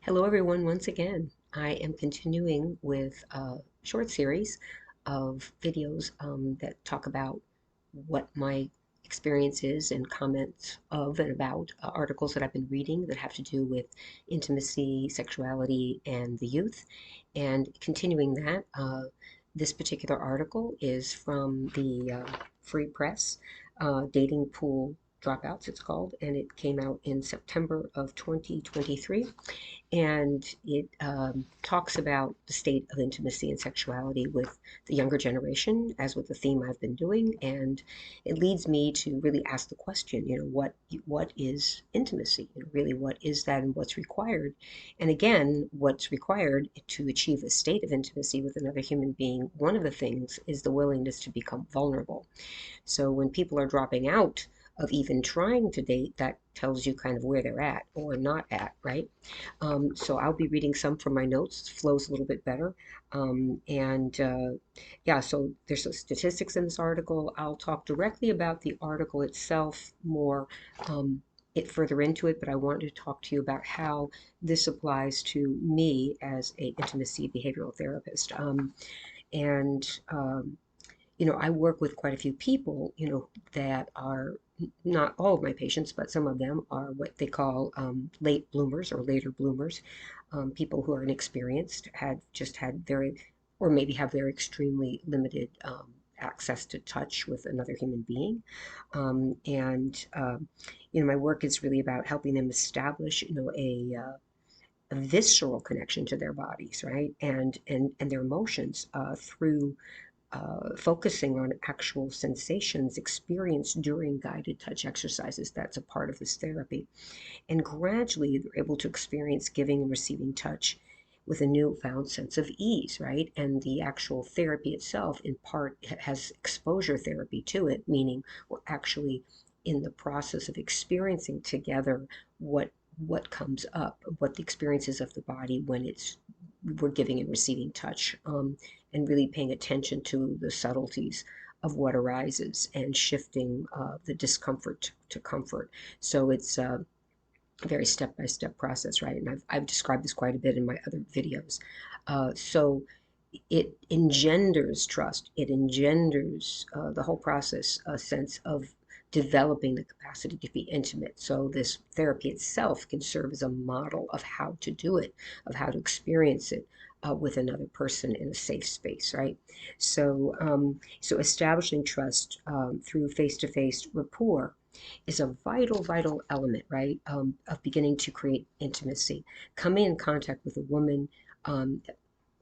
Hello, everyone, once again. I am continuing with a short series of videos that talk about what my experience is and comments of and about articles that I've been reading that have to do with intimacy, sexuality, and the youth. And continuing that, this particular article is from the Free Press, Dating Pool Dropouts, it's called, and it came out in September of 2023, and it talks about the state of intimacy and sexuality with the younger generation, as with the theme I've been doing, and it leads me to really ask the question, what is intimacy? Really, what is that, and what's required? And again, what's required to achieve a state of intimacy with another human being? One of the things is the willingness to become vulnerable. So when people are dropping out of even trying to date, that tells you kind of where they're at or not at, right? So I'll be reading some from my notes, flows a little bit better. And Yeah, so there's some statistics in this article. I'll talk directly about the article itself more. It further into it, but I want to talk to you about how this applies to me as a intimacy behavioral therapist. And I work with quite a few people, that are not all of my patients, but some of them are what they call late bloomers or later bloomers, people who are inexperienced, had just had very, or maybe have very extremely limited access to touch with another human being. My work is really about helping them establish, a visceral connection to their bodies, right? And their emotions through focusing on actual sensations experienced during guided touch exercises. That's a part of this therapy. And gradually, they're able to experience giving and receiving touch with a newfound sense of ease, right? And the actual therapy itself, in part, has exposure therapy to it, meaning we're actually in the process of experiencing together what comes up, what the experience is of the body when we're giving and receiving touch, and really paying attention to the subtleties of what arises and shifting the discomfort to comfort. So it's a very step-by-step process, right? And I've described this quite a bit in my other videos. So it engenders trust. It engenders the whole process, a sense of developing the capacity to be intimate. So this therapy itself can serve as a model of how to do it, of how to experience it with another person in a safe space, right? So establishing trust through face-to-face rapport is a vital, vital element, right, of beginning to create intimacy. Coming in contact with a woman,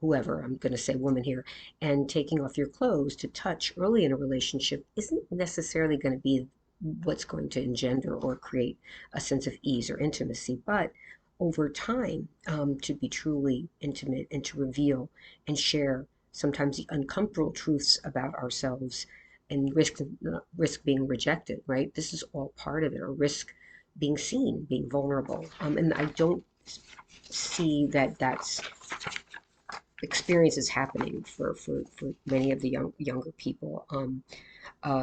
whoever, I'm going to say woman here, and taking off your clothes to touch early in a relationship isn't necessarily going to be what's going to engender or create a sense of ease or intimacy, but over time, to be truly intimate and to reveal and share sometimes the uncomfortable truths about ourselves and risk being rejected, right? This is all part of it, or risk being seen, being vulnerable. And I don't see that that's experience is happening for many of the younger people.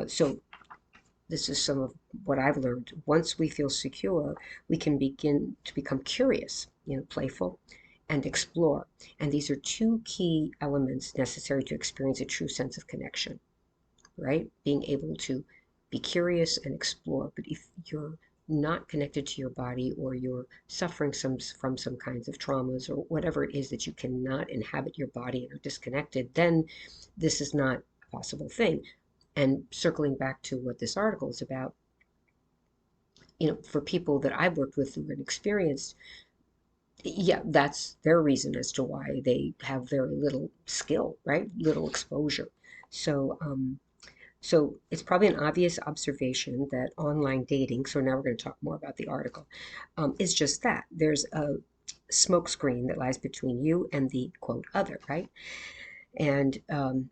So this is some of what I've learned. Once we feel secure, we can begin to become curious, playful, and explore. And these are two key elements necessary to experience a true sense of connection, right? Being able to be curious and explore. But if you're not connected to your body, or you're suffering from some kinds of traumas, or whatever it is that you cannot inhabit your body and are disconnected, then this is not a possible thing. And circling back to what this article is about, for people that I've worked with who are experienced, yeah, that's their reason as to why they have very little skill, right? Little exposure. So, so it's probably an obvious observation that online dating, so now we're going to talk more about the article, is just that. There's a smokescreen that lies between you and the quote other, right? And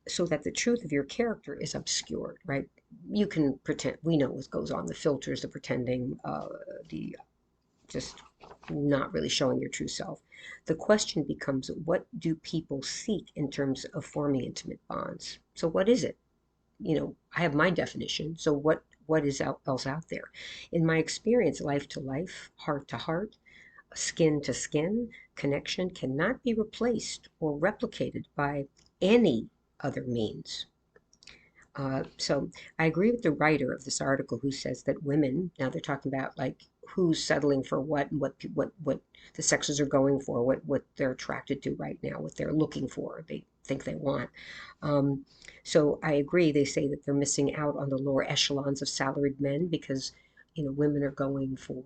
so that the truth of your character is obscured, right? You can pretend, we know what goes on, the filters, the pretending, the just not really showing your true self. The question becomes, what do people seek in terms of forming intimate bonds? So what is it? I have my definition. So else out there? In my experience, life to life, heart to heart, skin to skin connection cannot be replaced or replicated by any other means. So I agree with the writer of this article who says that women, now they're talking about like who's settling for what and what the sexes are going for, what they're attracted to right now, what they're looking for, they think they want. Um, so I agree. They say that they're missing out on the lower echelons of salaried men because, women are going for,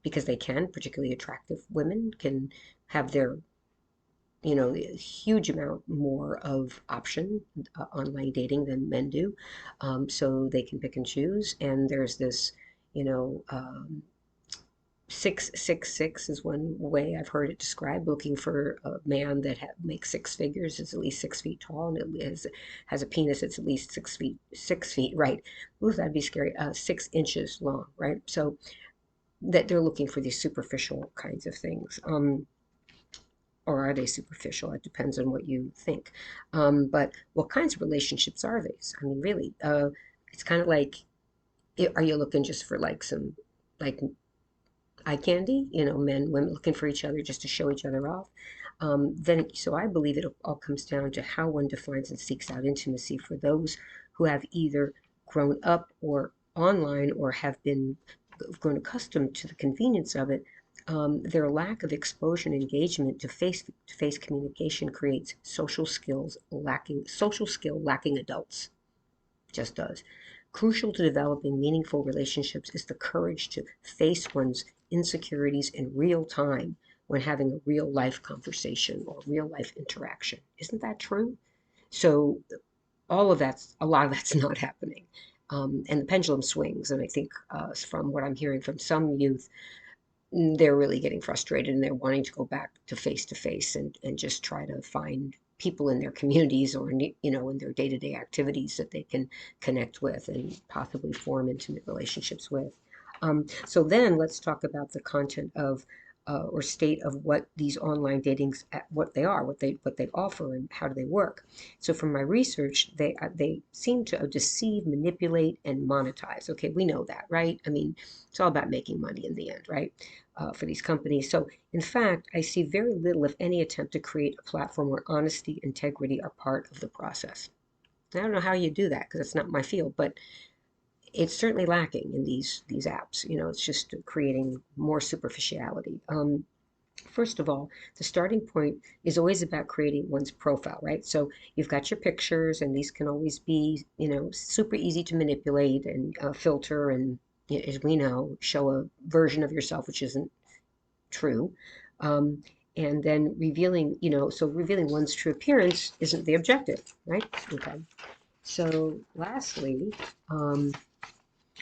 because they can, particularly attractive women can have their a huge amount more of option online dating than men do. So they can pick and choose. And there's this, you know, 666 is one way I've heard it described. Looking for a man that makes six figures, is at least 6 feet tall, and it has a penis that's at least 6 feet, 6 feet, right? Ooh, that'd be scary. 6 inches long, right? So that they're looking for these superficial kinds of things. Or are they superficial? It depends on what you think. But what kinds of relationships are these? I mean, really, it's kind of like, are you looking just for like some like eye candy? Men, women looking for each other just to show each other off. So I believe it all comes down to how one defines and seeks out intimacy for those who have either grown up or online or have been grown accustomed to the convenience of it. Their lack of exposure and engagement to face-to-face communication creates social skill lacking adults. Just does. Crucial to developing meaningful relationships is the courage to face one's insecurities in real time when having a real life conversation or real life interaction. Isn't that true? So a lot of that's not happening. And the pendulum swings. And I think from what I'm hearing from some youth, they're really getting frustrated and they're wanting to go back to face and just try to find people in their communities or in their day-to-day activities that they can connect with and possibly form intimate relationships with. So then let's talk about the content of or state of what these online datings what they are, what they offer, and how do they work. So from my research, they seem to deceive, manipulate, and monetize. Okay, we know that, right? I mean, it's all about making money in the end, right? For these companies. So, in fact, I see very little, if any, attempt to create a platform where honesty, integrity are part of the process. I don't know how you do that because it's not my field, but it's certainly lacking in these apps. It's just creating more superficiality. First of all, the starting point is always about creating one's profile, right? So you've got your pictures, and these can always be, super easy to manipulate and filter, and as we know, show a version of yourself which isn't true. Um, and then revealing one's true appearance isn't the objective, right? Okay. So lastly, um,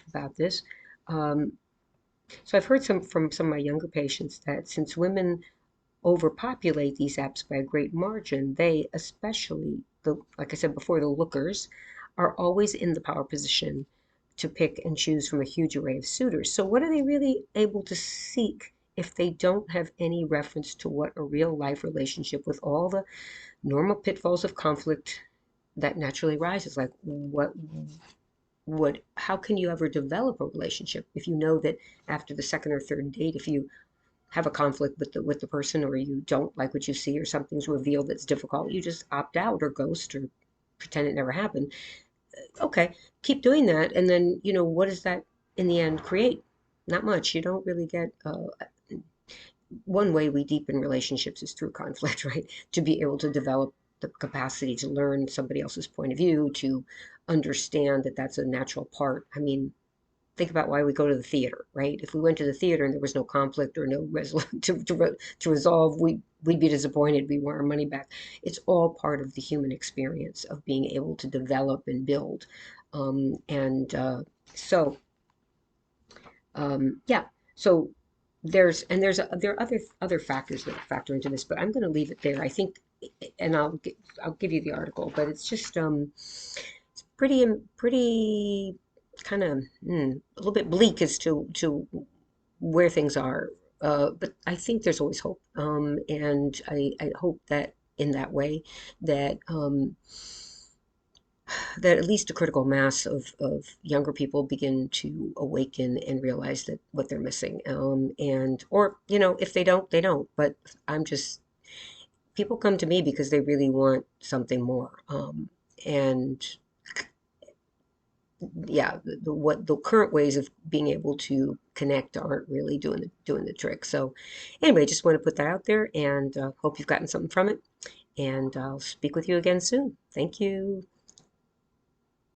about this, um, so I've heard from some of my younger patients that since women overpopulate these apps by a great margin, they, especially like I said before, the lookers, are always in the power position to pick and choose from a huge array of suitors. So what are they really able to seek if they don't have any reference to what a real life relationship with all the normal pitfalls of conflict that naturally rises? Like how can you ever develop a relationship if you know that after the second or third date, if you have a conflict with the person, or you don't like what you see, or something's revealed that's difficult, you just opt out or ghost or pretend it never happened. Okay, keep doing that, and then what does that in the end create? Not much. You don't really get one way we deepen relationships is through conflict, right? To be able to develop the capacity to learn somebody else's point of view, to understand that that's a natural part. I mean, think about why we go to the theater, right? If we went to the theater and there was no conflict or no to resolve, we'd be disappointed. We want our money back. It's all part of the human experience of being able to develop and build. And so, yeah. So there are other factors that factor into this, but I'm going to leave it there. I think, and I'll give you the article, but it's just it's pretty kind of a little bit bleak as to where things are. But I think there's always hope, and I hope that in that way that that at least a critical mass of younger people begin to awaken and realize that what they're missing. And, or, if they don't, they don't. But I'm just, people come to me because they really want something more. And yeah, what the current ways of being able to connect aren't really doing the trick. So anyway, just want to put that out there, and hope you've gotten something from it. And I'll speak with you again soon. Thank you.